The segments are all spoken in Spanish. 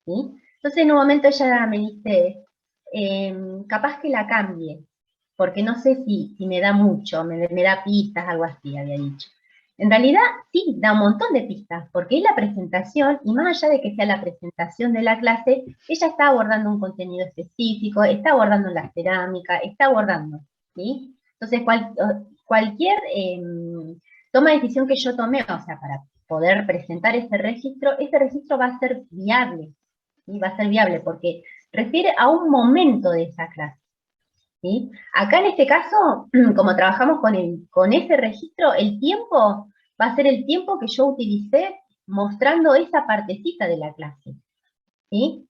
¿sí? Entonces en un momento ella me dice, capaz que la cambie, porque no sé si me da mucho, me da pistas, algo así, había dicho. En realidad, sí, da un montón de pistas, porque es la presentación, y más allá de que sea la presentación de la clase, ella está abordando un contenido específico, está abordando la cerámica, está abordando, ¿sí? Entonces, cualquier toma de decisión que yo tome, o sea, para poder presentar ese registro va a ser viable, ¿sí? Va a ser viable, porque refiere a un momento de esa clase. ¿Sí? Acá en este caso, como trabajamos con ese registro, el tiempo va a ser el tiempo que yo utilicé mostrando esa partecita de la clase. ¿Sí?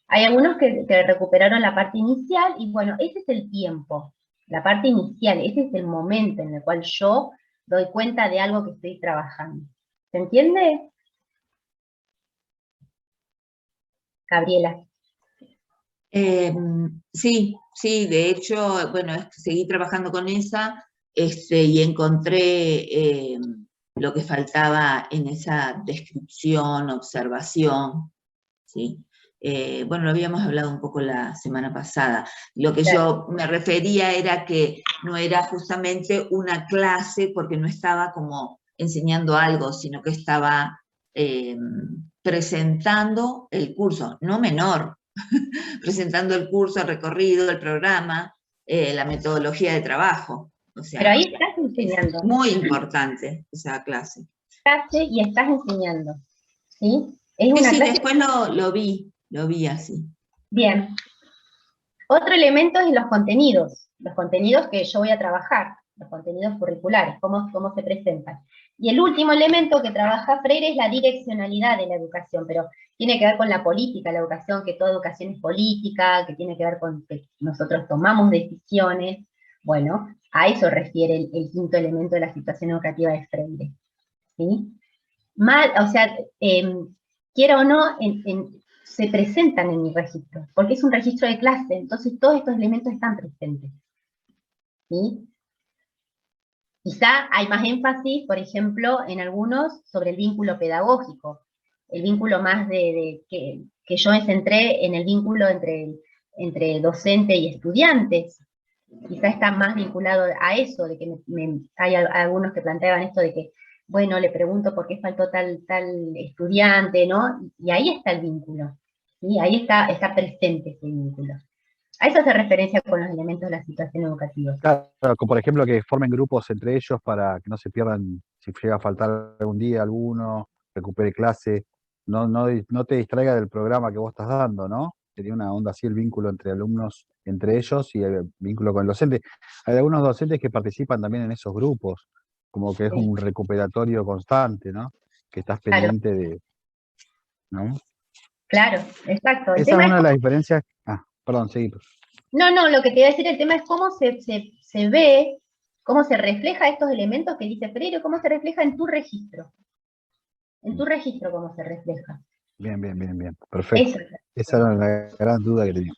Hay algunos que recuperaron la parte inicial y bueno, ese es el tiempo, la parte inicial, ese es el momento en el cual yo doy cuenta de algo que estoy trabajando. ¿Se entiende, Gabriela? Eh, sí, sí, de hecho, bueno, seguí trabajando con esa, y encontré lo que faltaba en esa descripción, observación, ¿sí? Bueno, lo habíamos hablado un poco la semana pasada. Lo que Claro. yo me refería era que no era justamente una clase porque no estaba como enseñando algo, sino que estaba presentando el curso, no menor, presentando el curso, el recorrido, el programa, la metodología de trabajo. O Pero sea, ahí estás es enseñando, muy importante esa clase. clase y estás enseñando, ¿sí? Es Sí, una sí, clase. después lo vi así. Bien. Otro elemento es los contenidos que yo voy a trabajar, los contenidos curriculares, cómo se presentan. Y el último elemento que trabaja Freire es la direccionalidad de la educación, pero tiene que ver con la política, la educación, que toda educación es política, que tiene que ver con que nosotros tomamos decisiones. Bueno, a eso refiere el quinto elemento de la situación educativa de Freire. ¿Sí? O sea, quiera o no, se presentan en mi registro, porque es un registro de clase, entonces todos estos elementos están presentes. ¿Sí? Quizá hay más énfasis, por ejemplo, en algunos sobre el vínculo pedagógico, el vínculo más que yo me centré en el vínculo entre docente y estudiantes. Quizá está más vinculado a eso, de que hay algunos que planteaban esto de que, bueno, le pregunto por qué faltó tal estudiante, ¿no? Y ahí está el vínculo, ¿sí? Ahí está presente ese vínculo. A eso hace referencia con los elementos de la situación educativa. Claro, como por ejemplo que formen grupos entre ellos para que no se pierdan, si llega a faltar algún día alguno, recupere clase, no te distraiga del programa que vos estás dando, ¿no? Sería una onda así el vínculo entre alumnos, entre ellos y el vínculo con el docente. Hay algunos docentes que participan también en esos grupos, como que es Sí, un recuperatorio constante, ¿no? Que estás claro, pendiente de, ¿no? claro, exacto. El Esa es tema es una de cómo, las diferencias. Ah, perdón, seguí. no, lo que te iba a decir, el tema es cómo se ve, cómo se refleja estos elementos que dice Freire, cómo se refleja en tu registro cómo se refleja. Bien, bien, bien, bien. Perfecto. Eso. Esa era la gran duda que tenía.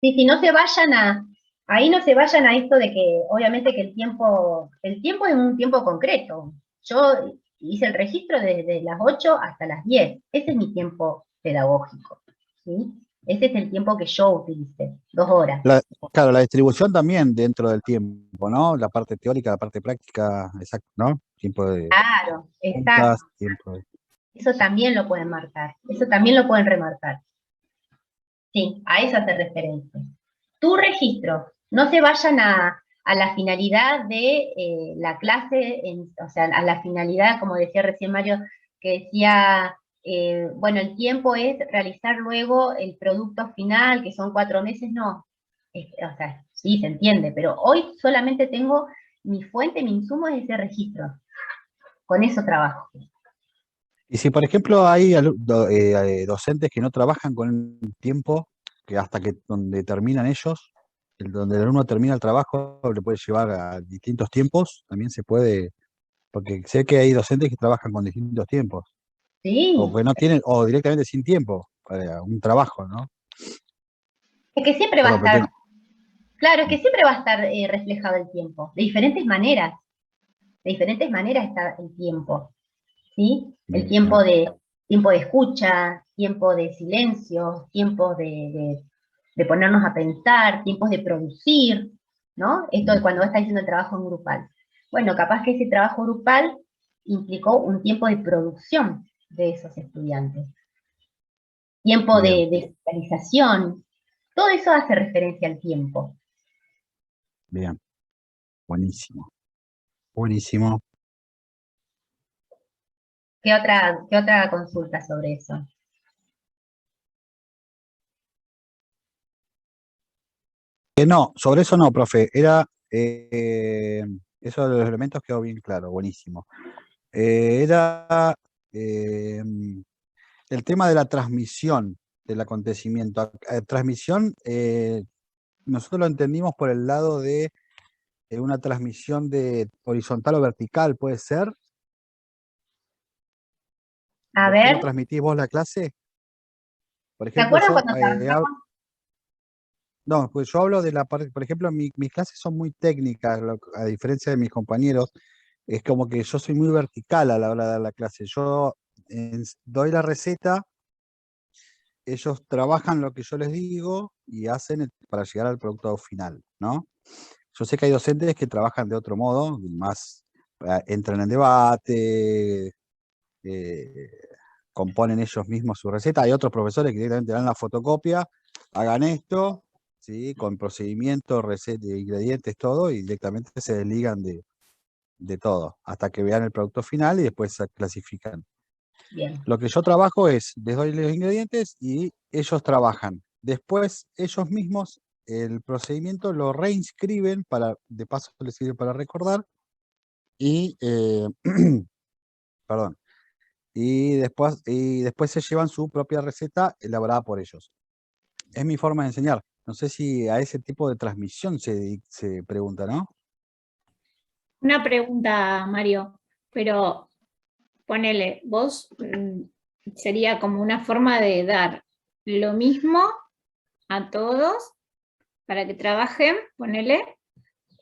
Sí, sí, no se vayan ahí no se vayan a esto de que, obviamente que el tiempo es un tiempo concreto. Yo hice el registro desde las 8 hasta las 10. Ese es mi tiempo pedagógico, ¿sí? Ese es el tiempo que yo utilicé, 2 horas. Claro, la distribución también dentro del tiempo, ¿no? La parte teórica, la parte práctica, exacto, ¿no? Tiempo de Claro, exacto. juntas, tiempo de... Eso también lo pueden marcar, eso también lo pueden remarcar. Sí, a eso hace referencia. Tu registro, no se vayan a la finalidad de la clase, o sea, a la finalidad, como decía recién Mario, que decía, bueno, el tiempo es realizar luego el producto final, que son 4 meses, no. O sea, sí, se entiende, pero hoy solamente tengo mi fuente, mi insumo es ese registro. Con eso trabajo. Y si, por ejemplo, hay docentes que no trabajan con el tiempo, que hasta que donde terminan ellos, donde el alumno termina el trabajo, le puede llevar a distintos tiempos, también se puede, porque sé que hay docentes que trabajan con distintos tiempos, o Sí, que no tienen, o directamente sin tiempo para un trabajo, ¿no? es que siempre va a Perdón, pero estar, claro, es que siempre va a estar reflejado el tiempo, de diferentes maneras está el tiempo, ¿sí? El bien, bien. tiempo de escucha, tiempo de silencio, tiempos de ponernos a pensar, tiempos de producir, ¿no? Esto de cuando vos estás haciendo el trabajo en grupal. Bueno, capaz que ese trabajo grupal implicó un tiempo de producción de esos estudiantes. Tiempo Bien, de socialización. Todo eso hace referencia al tiempo. bien, buenísimo, buenísimo. ¿Qué otra consulta sobre eso? No, sobre eso no, profe, era, eso de los elementos quedó bien claro, buenísimo. Era eh, el tema de la transmisión del acontecimiento. Transmisión, nosotros lo entendimos por el lado de una transmisión de horizontal o vertical, ¿puede ser? A ¿Cómo ver, transmitís vos la clase? Por ¿te ejemplo, acuerdas cuando trabajamos? no, pues yo hablo de la parte, por ejemplo, mis clases son muy técnicas, a diferencia de mis compañeros, es como que yo soy muy vertical a la hora de dar la clase. Yo doy la receta, ellos trabajan lo que yo les digo y hacen para llegar al producto final, ¿no? Yo sé que hay docentes que trabajan de otro modo, más entran en debate, eh, componen ellos mismos su receta. Hay otros profesores que directamente dan la fotocopia, hagan esto, ¿sí? Con procedimiento, receta, ingredientes, todo, y directamente se desligan de todo, hasta que vean el producto final y después se clasifican. Bien, Lo que yo trabajo es, les doy los ingredientes y ellos trabajan. Después, ellos mismos, el procedimiento lo reinscriben, de paso les sirve para recordar, y, perdón, y después se llevan su propia receta elaborada por ellos. Es mi forma de enseñar. No sé si a ese tipo de transmisión se pregunta, ¿no? Una pregunta, Mario, pero ponele, vos sería como una forma de dar lo mismo a todos para que trabajen, ponele,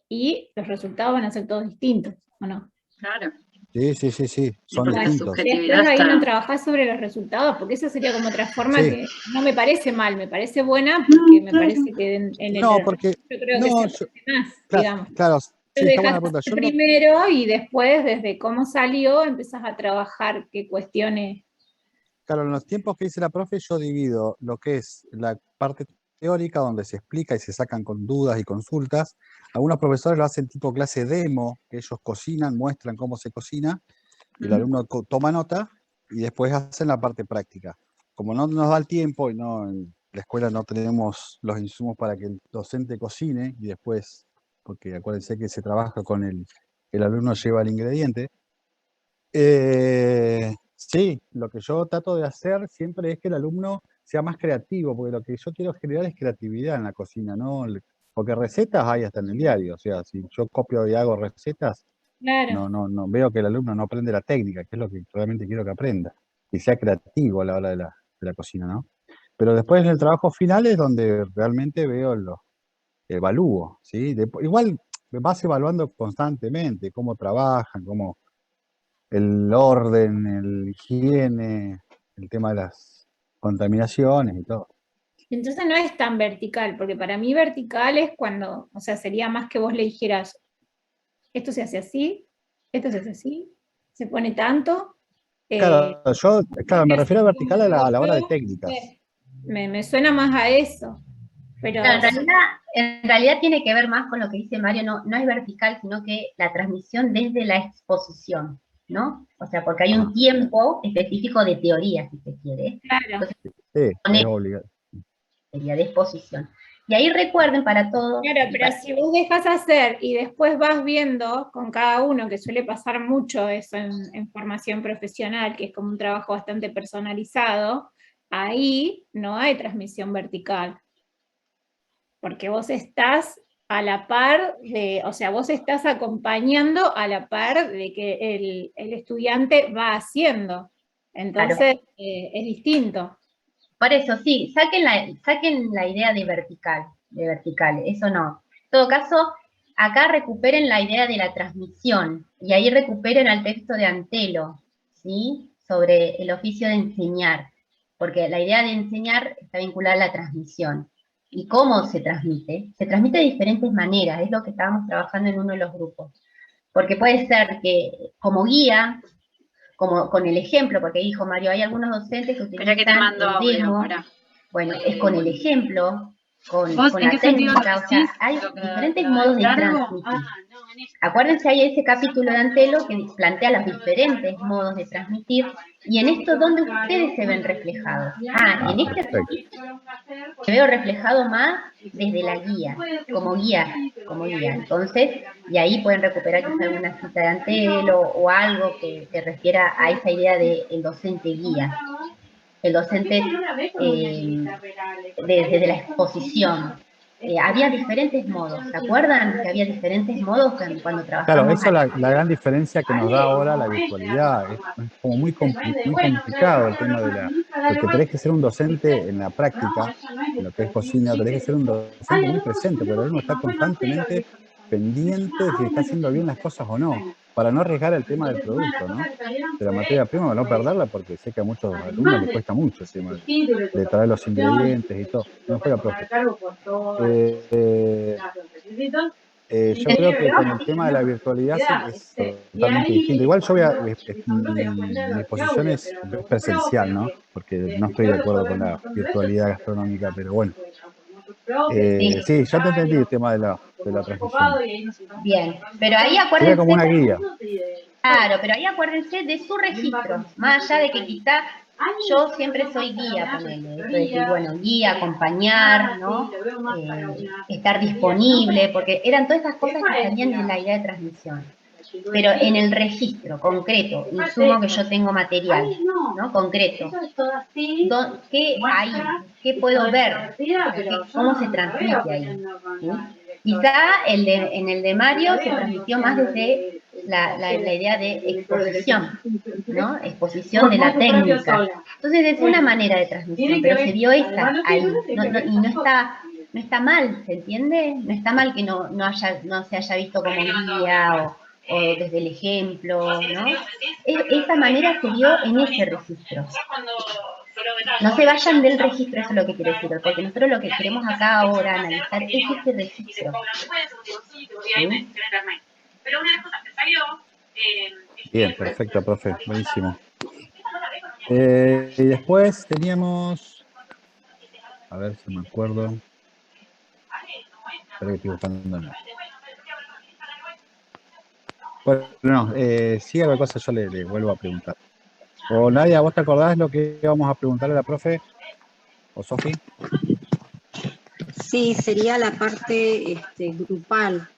y los resultados van a ser todos distintos, ¿o no? Claro. Sí, sí, sí, sí, son Porque la distintos. subjetividad Después ahí no está. trabajás sobre los resultados, porque eso sería como otra forma Sí. que no me parece mal, me parece buena, porque me Claro. parece que en el No, error porque, yo creo que no, se aprende más, digamos. claro, sí, Entonces está buena dejas la pregunta. hacer primero y después, desde cómo salió, empezás a trabajar qué cuestiones. Claro, en los tiempos que dice la profe, yo divido lo que es la parte teórica, donde se explica y se sacan con dudas y consultas. Algunos profesores lo hacen tipo clase demo, que ellos cocinan, muestran cómo se cocina, y el alumno toma nota, y después hacen la parte práctica. Como no nos da el tiempo y no en la escuela no tenemos los insumos para que el docente cocine, y después, porque acuérdense que se trabaja con el alumno lleva el ingrediente. Sí, lo que yo trato de hacer siempre es que el alumno sea más creativo, porque lo que yo quiero generar es creatividad en la cocina, ¿no? Porque recetas hay hasta en el diario, o sea, si yo copio y hago recetas, Claro. no veo que el alumno no aprende la técnica, que es lo que realmente quiero que aprenda, y sea creativo a la hora de la cocina, ¿no? Pero después en el trabajo final es donde realmente veo evalúo, ¿sí? Igual me vas evaluando constantemente cómo trabajan, cómo el orden, el higiene, el tema de las contaminaciones y todo. Entonces no es tan vertical, porque para mí vertical es cuando, o sea, sería más que vos le dijeras, esto se hace así, esto se hace así, se pone tanto. Claro, claro, me Porque refiero a así vertical como a la hora de yo, técnicas. me suena más a eso. Pero Claro, en realidad tiene que ver más con lo que dice Mario, no es vertical, sino que la transmisión desde la exposición, ¿no? O sea, porque hay Ajá. un tiempo específico de teoría, si se quiere. claro, Sí, es Entonces, obligado. sería de exposición. Y ahí recuerden para todos, claro, pero si vos dejas hacer y después vas viendo con cada uno, que suele pasar mucho eso en formación profesional, que es como un trabajo bastante personalizado, ahí no hay transmisión vertical. Porque vos estás a la par o sea, vos estás acompañando a la par de que el estudiante va haciendo. Entonces, es distinto. por eso sí, saquen la idea de vertical, eso no. En todo caso, acá recuperen la idea de la transmisión, y ahí recuperen al texto de Antelo, ¿sí? Sobre el oficio de enseñar, porque la idea de enseñar está vinculada a la transmisión. ¿Y cómo se transmite? Se transmite de diferentes maneras, es lo que estábamos trabajando en uno de los grupos. Porque puede ser que como guía, como con el ejemplo, porque dijo Mario, hay algunos docentes que utilizan que te mando el audio, demo, pará. bueno, es con el ejemplo, con ¿Vos en la qué sentido técnica, lo o sea, decís? hay ¿Lo que- diferentes lo modos de del cargo? transmitir. Ah, no, en eso. Acuérdense, hay ese capítulo de Antelo que plantea los diferentes modos de transmitir, y en esto, ¿dónde ustedes se ven reflejados? Ah, en este Perfecto. me veo reflejado más desde la guía, como guía, como guía. Entonces, y ahí pueden recuperar quizá alguna cita de Antelo o algo que se refiera a esa idea del docente guía. El docente desde la exposición. Había diferentes modos, ¿se acuerdan? Que había diferentes modos cuando Claro, trabajamos. eso es la gran diferencia que nos da ahora la virtualidad. Es como muy complicado el tema de porque tenés que ser un docente en la práctica, en lo que es cocina, tenés que ser un docente muy presente, porque el alumno está constantemente pendiente de si está haciendo bien las cosas o no, para no arriesgar el tema del producto, ¿no? De la materia prima, para no perderla, porque sé que a muchos alumnos les cuesta mucho el tema de traer los ingredientes y todo. No juega, profe. Yo creo que con el tema de la virtualidad es totalmente distinto. Igual yo mi posición es presencial, ¿no? Porque no estoy de acuerdo con la virtualidad gastronómica, pero bueno. Sí, ya te entendí el tema de la transmisión. Bien, pero ahí Sería acuérdense. como una guía. Claro, pero ahí acuérdense de su registro, más allá de que quizá yo siempre soy guía, ponele, esto de decir, bueno, guía, acompañar, ¿no? Estar disponible, porque eran todas esas cosas que salían de la idea de transmisión. Pero en el registro concreto, insumo que yo tengo material, ¿no? Concreto. ¿Qué hay? ¿Qué puedo ver? ¿Cómo se transmite ahí? ¿Sí? Quizá en el de Mario se transmitió más desde la idea de exposición, ¿no? Exposición de la técnica. Entonces es una manera de transmisión, pero se vio esta ahí, y no está mal, ¿se entiende? No está mal que no se haya visto como guía o desde el ejemplo, ¿no? Esa manera se vio en ese registro. No se vayan del registro, eso es lo que quiero decir, porque nosotros lo que queremos acá ahora analizar es ese registro. ¿Sí? Bien, perfecto, profe, buenísimo. Y después teníamos, a ver si me acuerdo. Espera que estoy buscando. Bueno, no, si alguna cosa yo le vuelvo a preguntar. O Nadia, ¿vos te acordás lo que íbamos a preguntarle a la profe? ¿O Sofi? Sí, sería la parte grupal.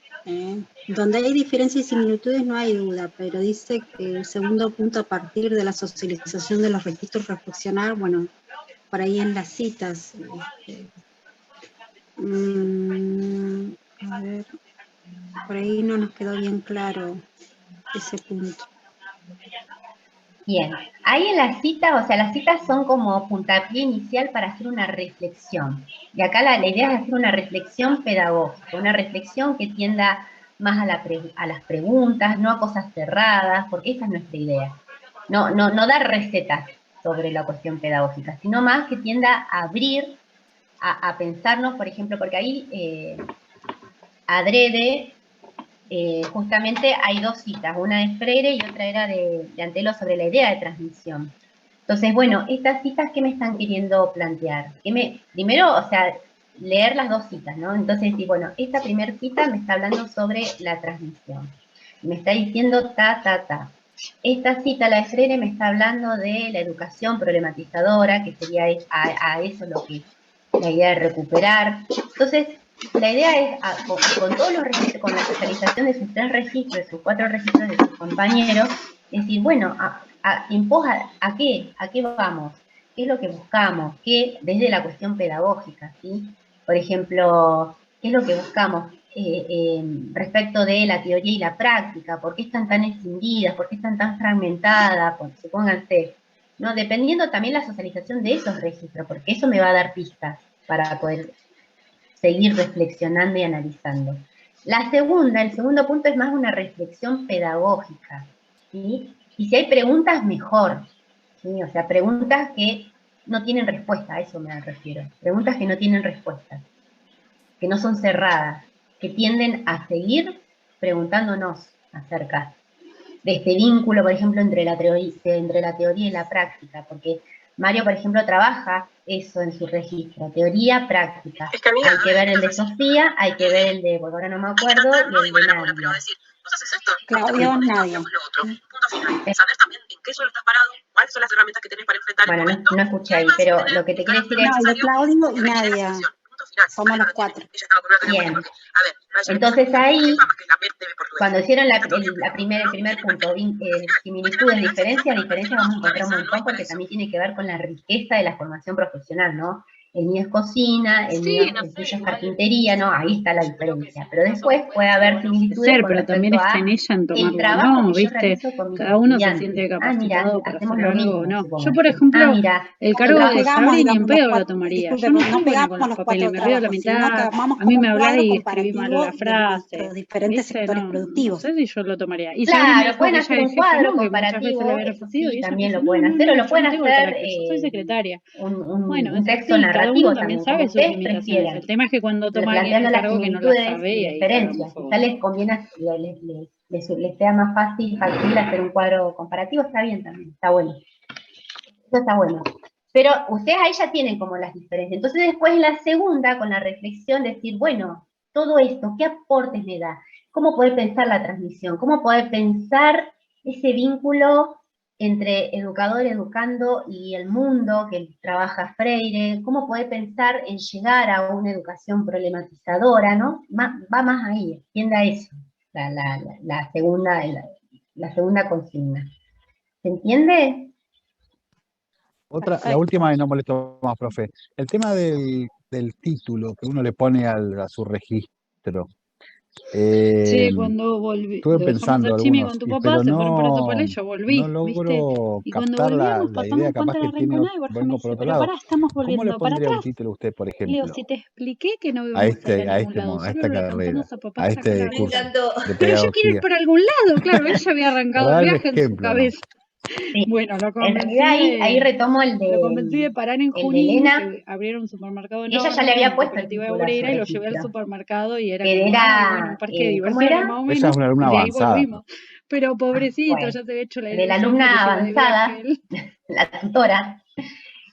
Donde hay diferencias y similitudes no hay duda, pero dice que el segundo punto, a partir de la socialización de los registros reflexionar, bueno, por ahí en las citas. A ver, por ahí no nos quedó bien claro ese punto. Bien, ahí en la cita, o sea, las citas son como puntapié inicial para hacer una reflexión. Y acá la idea es hacer una reflexión pedagógica, una reflexión que tienda más a las preguntas, no a cosas cerradas, porque esa es nuestra idea. No dar recetas sobre la cuestión pedagógica, sino más que tienda a abrir, a pensarnos, por ejemplo, porque ahí adrede, justamente hay dos citas, una de Freire y otra era de Antelo sobre la idea de transmisión. Entonces, bueno, estas citas, ¿qué me están queriendo plantear? Primero, o sea, leer las dos citas, ¿no? Entonces, bueno, esta primera cita me está hablando sobre la transmisión. Me está diciendo ta. Esta cita, la de Freire, me está hablando de la educación problematizadora, que sería a eso lo que la idea de recuperar. Entonces, la idea es, con todos los registros, con la socialización de sus 3 registros, de sus 4 registros de sus compañeros, decir, bueno, ¿en pos a qué? ¿A qué vamos? ¿Qué es lo que buscamos? ¿Qué, desde la cuestión pedagógica, ¿sí? Por ejemplo, ¿qué es lo que buscamos respecto de la teoría y la práctica? ¿Por qué están tan escindidas? ¿Por qué están tan fragmentadas? Supónganse, ¿no? Dependiendo también la socialización de esos registros, porque eso me va a dar pistas para poder seguir reflexionando y analizando. La segunda, el segundo punto es más una reflexión pedagógica, ¿sí? Y si hay preguntas, mejor, ¿sí? O sea, preguntas que no tienen respuesta, a eso me refiero. Preguntas que no tienen respuesta, que no son cerradas, que tienden a seguir preguntándonos acerca de este vínculo, por ejemplo, entre la teoría y la práctica, porque Mario, por ejemplo, trabaja eso en su registro, teoría, práctica. Hay que ver el de Sofía, hay que ver el de, porque ahora no me acuerdo, y el de Nadia. Claudio, Nadia. Saber también en qué suelo estás parado, cuáles son las herramientas que tenés para enfrentar el momento. No escuché ahí, pero lo que te quiero decir es... No, el de Claudio y Nadia. Somos los 4. Bien. Entonces ahí, cuando hicieron el primer punto, similitudes, diferencias vamos a encontrar un montón porque también tiene que ver con la riqueza de la formación profesional, ¿no? El mío es cocina, el mío es carpintería, ¿no? Ahí está la diferencia. Pero después puede haber similitudes con pero también respecto está en ella en el tomarlo o trabajo no, que yo ¿viste? realizo con mis Cada uno se estudiantes. siente Mira, capacitado para hacemos hacer lo algo o mismo, no. supongo. Yo, por ejemplo, Mira, el cargo No de pegamos, Sabri ni en digamos, pedo los lo cuatro, tomaría. disculpe, Yo no pero no soy buena con pegamos los los papeles, 4 me río de la trabajos, sino que mitad. armamos A mí como me un hablás cuadro y escribí mal comparativo la de frase. nuestros diferentes ¿Viste? sectores No productivos. sé si yo lo tomaría. Y Sabri me claro, dijo pueden que hacer ella un es jefe, cuadro no, que muchas veces le comparativo, habían eso ofrecido, sí, y ella también dice, lo pueden no, hacer, o lo yo pueden no tengo hacer carácter, yo soy secretaria. Bueno, un es texto así, cada uno narrativo también también, como sabe sus ustedes limitaciones. prefieran, El tema es que cuando toma alguien planteando el las cargo que no la similitudes sabe, y y ahí cagamos diferencias. fuego. Quizá les conviene, les sea más fácil hacer un cuadro comparativo, está bien también, está bueno. Eso está bueno. Pero ustedes ahí ya tienen como las diferencias. Entonces después en la segunda, con la reflexión, decir, bueno, todo esto, ¿qué aportes me da? ¿Cómo poder pensar la transmisión? ¿Cómo poder pensar ese vínculo entre educador, educando y el mundo que trabaja Freire? ¿Cómo poder pensar en llegar a una educación problematizadora, ¿no? Va más ahí, extienda eso, la segunda consigna. ¿Se entiende? La última y no molesto más, profe. El tema del título que uno le pone a su registro. Sí, cuando volví, Estuve lo dejamos pensando a Chimi algunos, con tu papá, pero se fueron para Topala y yo no volví, ¿viste? logro Y cuando captar volvíamos la pasamos idea un puente capaz a que la tiene, Rinconada y Borja me vengo por dice, otro pero lado. pará, estamos ¿Cómo le volviendo para pondría un atrás. título a usted, por Le digo, ejemplo? si te expliqué que no A íbamos a ir a ningún lado, a solo esta lo alcanzamos carrera, a papá a sacar la este curso ruta. de Pero yo quiero ir pedagogía. para algún lado, claro, él ya había arrancado Para el darle viaje en su ejemplo, ¿no? cabeza. Sí. Bueno, En realidad ahí retomo el lo convencí de parar en de Junín, Elena, que abrieron un supermercado y ella ya enorme, le había una puesto el cooperativa título a su obrera, y lo llevé al registro, supermercado y era que como, ay, bueno, un era, parque de ¿cómo diversiones era? más o Ella es menos, una alumna y de ahí avanzada. volvimos. Pero pobrecito, Bueno, ya se había hecho la de la ilusión de que alumna se iba de avanzada, viaje él. la tutora,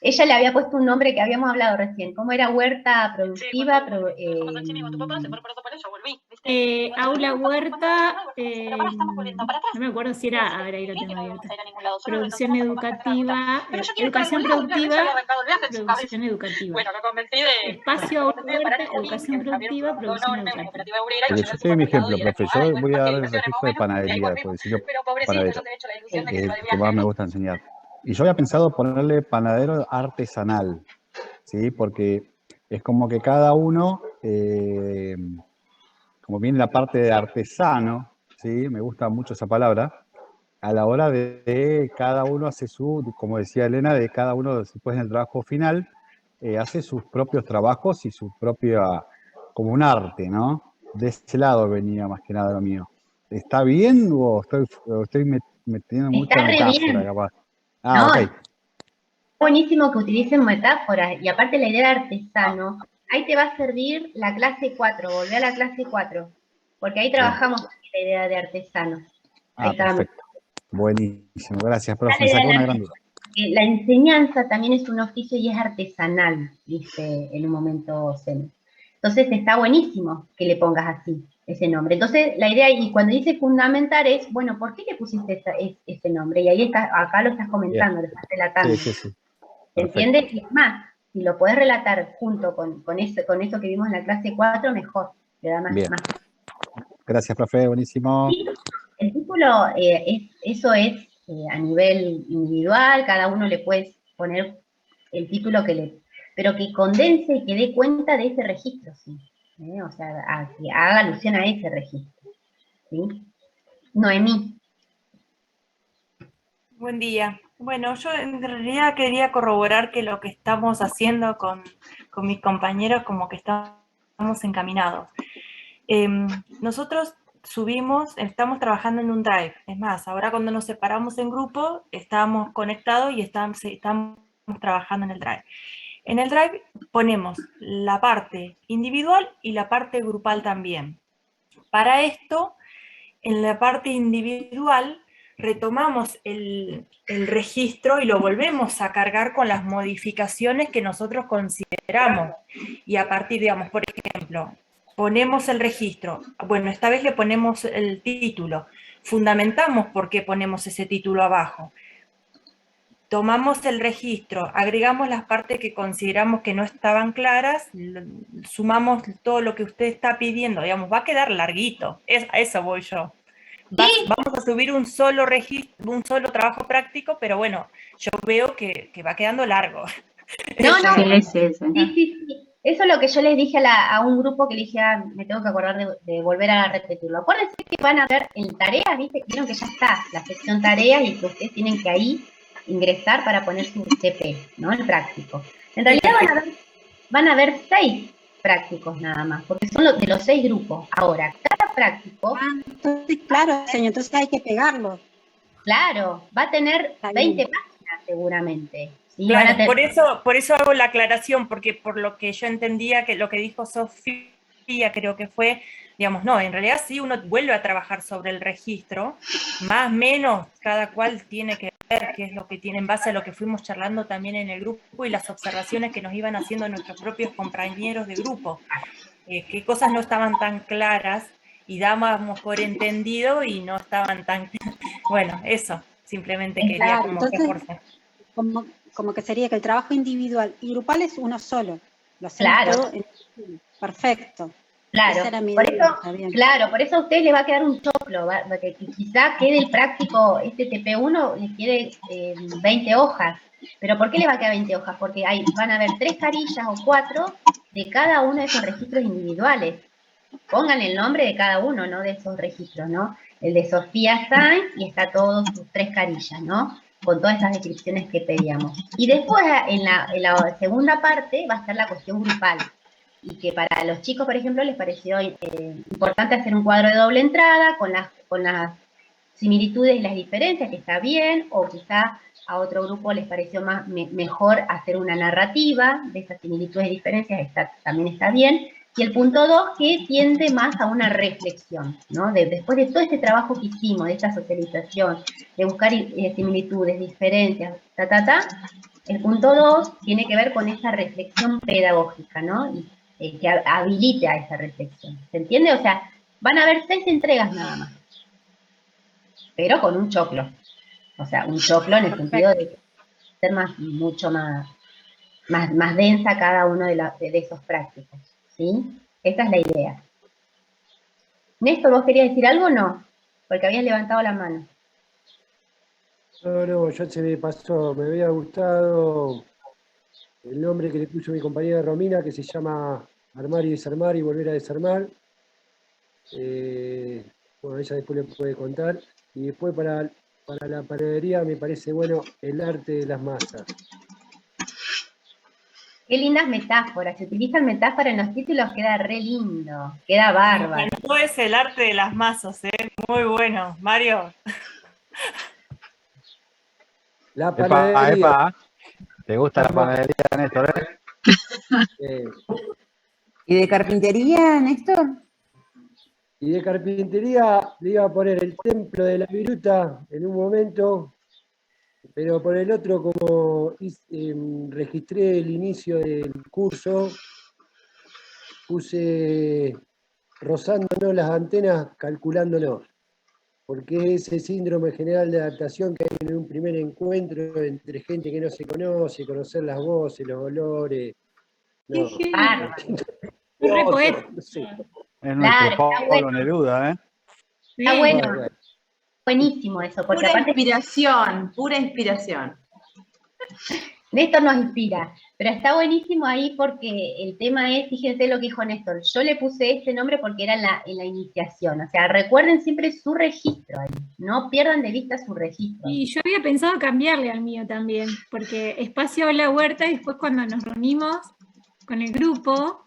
ella le había puesto un nombre que habíamos hablado recién, ¿cómo era? Huerta productiva, Aula Huerta, no me acuerdo si era, a ver, ahí lo tengo abierto. Producción educativa, educación productiva, producción educativa. Bueno, lo convencí de... Espacio Aula Huerta, educación productiva, producción educativa. Porque yo te doy mi ejemplo, profe. Yo voy a dar el registro de panadería, porque soy yo panadero, que más me gusta enseñar. Y yo había pensado ponerle panadero artesanal, ¿sí? Porque es como que cada uno, como viene la parte de artesano, ¿sí? Me gusta mucho esa palabra, a la hora de cada uno hace como decía Elena, de cada uno después en el trabajo final, hace sus propios trabajos y su propia, como un arte, ¿no? De ese lado venía más que nada lo mío. ¿Está bien o estoy metiendo mucha está re metáfora, bien, capaz? no, Ok. está buenísimo que utilicen metáforas, y aparte la idea de artesano, ahí te va a servir la clase 4, volvé a la clase 4, porque ahí trabajamos la idea de artesano. Ahí está. Perfecto. Buenísimo, gracias, profe. Me sacó una gran duda. La enseñanza también es un oficio y es artesanal, dice en un momento Zen. Entonces está buenísimo que le pongas así, ese nombre. Entonces la idea, y cuando dice fundamentar es, bueno, ¿por qué le pusiste ese nombre? Y ahí acá lo estás comentando, lo estás relatando. Sí. ¿Se entiende? Y es más, si lo podés relatar junto con eso que vimos en la clase 4, mejor, le da más. Gracias, profe, buenísimo. El título, eso es a nivel individual, cada uno le puede poner el título pero que condense y que dé cuenta de ese registro, ¿sí? O sea, que haga alusión a ese registro, ¿sí? Noemí. Buen día. Bueno, yo en realidad quería corroborar que lo que estamos haciendo con mis compañeros como que estamos encaminados. Nosotros estamos trabajando en un Drive. Es más, ahora cuando nos separamos en grupo, estábamos conectados y estamos trabajando en el Drive. En el Drive ponemos la parte individual y la parte grupal también. Para esto, en la parte individual, retomamos el registro y lo volvemos a cargar con las modificaciones que nosotros consideramos. Y a partir, digamos, por ejemplo, ponemos el registro. Bueno, esta vez le ponemos el título. Fundamentamos por qué ponemos ese título abajo. Tomamos el registro, agregamos las partes que consideramos que no estaban claras, sumamos todo lo que usted está pidiendo, digamos, va a quedar larguito, a eso voy yo. Vamos a subir un solo registro, un solo trabajo práctico, pero bueno, yo veo que va quedando largo. No, no, Sí. sí. Eso es lo que yo les dije a un grupo que le dije, me tengo que acordar de volver a repetirlo. Acuérdense que van a ver en tareas, ¿viste? Vieron que ya está la sección tareas y que ustedes tienen que ahí ingresar para poner su TP, ¿no? El práctico. En realidad van a ver 6 prácticos nada más, porque son de los 6 grupos. Ahora, cada práctico... Entonces, claro, señor, entonces hay que pegarlo. Claro, va a tener Está bien. 20 páginas seguramente. ¿sí? Claro, por eso hago la aclaración, porque por lo que yo entendía que lo que dijo Sofía, creo que fue, digamos, no, en realidad sí uno vuelve a trabajar sobre el registro, más o menos cada cual tiene que ver qué es lo que tiene en base a lo que fuimos charlando también en el grupo y las observaciones que nos iban haciendo nuestros propios compañeros de grupo, qué cosas no estaban tan claras y dábamos por entendido y no estaban tan, bueno, eso, simplemente quería Claro, como entonces, reforzar. como que sería que el trabajo individual y grupal es uno solo. Lo hacemos Claro. todo perfecto. Claro, Esa era mi por duda, eso, está bien. claro, por eso a ustedes les va a quedar un choclo, que quizá quede el práctico, este TP1, les quede 20 hojas. ¿Pero por qué les va a quedar 20 hojas? Porque van a haber 3 carillas o 4 de cada uno de esos registros individuales. Pongan el nombre de cada uno, ¿no? De esos registros, ¿no? El de Sofía Sainz y está todos sus 3 carillas, ¿no? Con todas esas descripciones que pedíamos. Y después, en la segunda parte, va a estar la cuestión grupal. Y que para los chicos, por ejemplo, les pareció importante hacer un cuadro de doble entrada con las similitudes y las diferencias, que está bien, o quizá a otro grupo les pareció mejor hacer una narrativa de esas similitudes y diferencias, también está bien. Y el punto 2, que tiende más a una reflexión, ¿no? Después de todo este trabajo que hicimos, de esta socialización, de buscar similitudes, diferencias, el punto 2 tiene que ver con esa reflexión pedagógica, ¿no? Que habilite a esa reflexión. ¿Se entiende? O sea, van a haber 6 entregas nada más, pero con un choclo. O sea, un choclo en el sentido de ser mucho más densa cada uno de esos prácticos. ¿Sí? Esta es la idea. Néstor, ¿vos querías decir algo o no? Porque habías levantado la mano. No, ya se me pasó. Me había gustado el nombre que le puso mi compañera Romina, que se llama Armar y Desarmar y Volver a Desarmar. Bueno, ella después le puede contar. Y después para la panadería me parece bueno el arte de las masas. Qué lindas metáforas. Se utilizan metáforas en los títulos, queda re lindo. Queda bárbaro. Me encantó ese el arte de las masas, muy bueno. Mario. La panadería. Epa. ¿Te gusta la panadería, Néstor? ¿Y de carpintería, Néstor? Y de carpintería le iba a poner el templo de la viruta en un momento, pero por el otro, como registré el inicio del curso, puse rozándonos las antenas, calculándonos, porque ese síndrome general de adaptación que hay en un primer encuentro entre gente que no se conoce, conocer las voces, los olores. No, no sé. Es nuestro Pablo Neruda, ¿eh? Está bueno. Buenísimo eso. Porque pura inspiración, pura inspiración. Néstor nos inspira, pero está buenísimo ahí porque el tema es, fíjense lo que dijo Néstor, yo le puse este nombre porque era en la iniciación, o sea, recuerden siempre su registro ahí, no pierdan de vista su registro. Y yo había pensado cambiarle al mío también, porque espacio aula huerta, y después cuando nos reunimos con el grupo,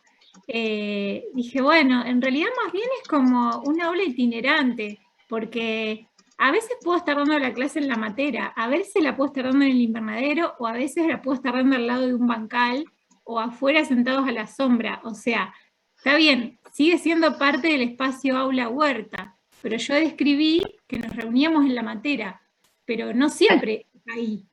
dije, bueno, en realidad más bien es como una aula itinerante, porque a veces puedo estar dando la clase en la matera, a veces la puedo estar dando en el invernadero, o a veces la puedo estar dando al lado de un bancal, o afuera sentados a la sombra. O sea, está bien, sigue siendo parte del espacio aula huerta, pero yo describí que nos reuníamos en la matera, pero no siempre ahí.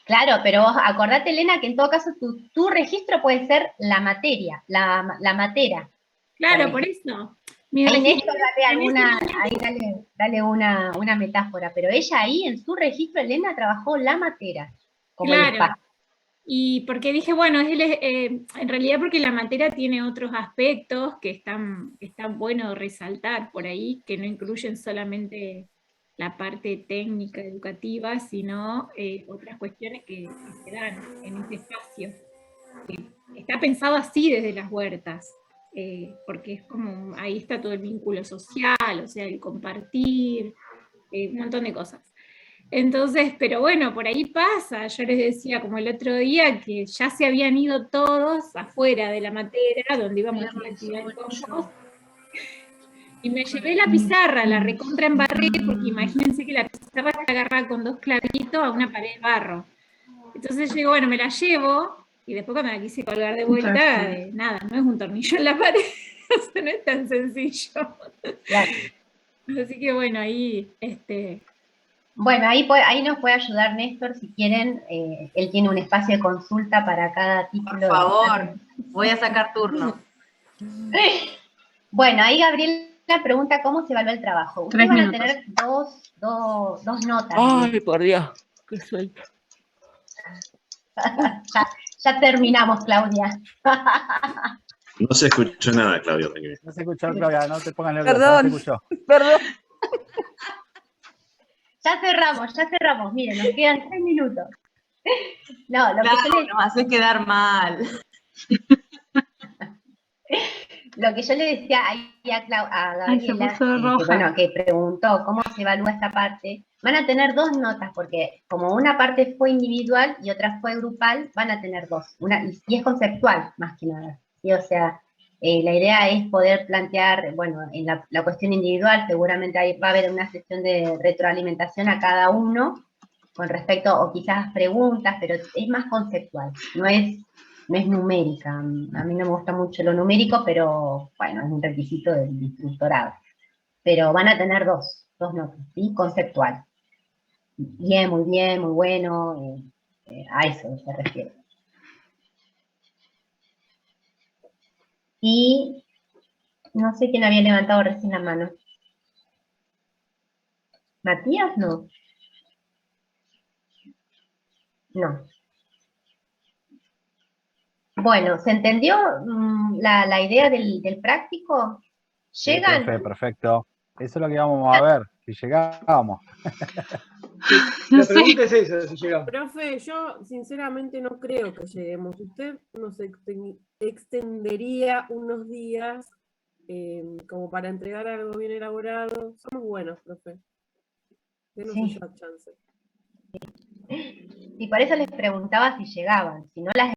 Claro, pero vos acordate, Elena, que en todo caso tu registro puede ser la materia, la matera. Claro, por eso. Mi Ahí registro Néstor, dale en ese alguna, momento- ahí dale una metáfora, pero ella ahí en su registro, Elena, trabajó la matera, como el Claro, espacio. y porque dije, bueno, en realidad porque la materia tiene otros aspectos que están buenos resaltar por ahí, que no incluyen solamente la parte técnica, educativa, sino otras cuestiones que se dan en este espacio. Está pensado así desde las huertas, porque es como, ahí está todo el vínculo social, o sea, el compartir, un montón de cosas. Entonces, pero bueno, por ahí pasa, yo les decía como el otro día que ya se habían ido todos afuera de la matera, donde íbamos a hacer la actividad de compost, y me llevé la pizarra, la recontra embarré, porque imagínense que la pizarra está agarrada con 2 clavitos a una pared de barro. Entonces yo digo, bueno, me la llevo, y después cuando la quise colgar de vuelta, nada, no es un tornillo en la pared, o sea, no es tan sencillo. Claro. Así que bueno, ahí, Bueno, ahí nos puede ayudar Néstor, si quieren, él tiene un espacio de consulta para cada título. Por favor, voy a sacar turno. Bueno, ahí Gabriela pregunta cómo se evalúa el trabajo. Ustedes van a tener dos notas. Ay, por Dios, qué suelto. ya terminamos, Claudia. No se escuchó nada, Claudia. No se escuchó, Claudia, no te pongas nerviosa, Perdón, no se escuchó. perdón. Ya cerramos. Miren, nos quedan 3 minutos. No, lo que yo les... Nos hace quedar mal. Lo que yo le decía ahí a Gabriela, se puso roja. que, bueno, que preguntó cómo se evalúa esta parte, van a tener 2 notas, porque como una parte fue individual y otra fue grupal, van a tener 2. Y es conceptual, más que nada. ¿Sí? O sea, la idea es poder plantear, bueno, en la cuestión individual, seguramente ahí va a haber una sesión de retroalimentación a cada uno, con respecto, o quizás preguntas, pero es más conceptual, no es numérica. A mí no me gusta mucho lo numérico, pero bueno, es un requisito del instructorado. Pero van a tener 2 notas, ¿sí? Conceptual. Bien, muy bueno, a eso se refiere. Y no sé quién había levantado recién la mano. ¿Matías? No. No. Bueno, ¿se entendió la idea del práctico? ¿Llegan? Sí, profe, perfecto. Eso es lo que vamos a ver, si llegábamos. La pregunta es esa, si llegamos. Profe, yo sinceramente no creo que lleguemos. Usted nos extendería unos días como para entregar algo bien elaborado. Somos buenos, profe. Denos Sí. esa chance. Y por eso les preguntaba si llegaban, si no las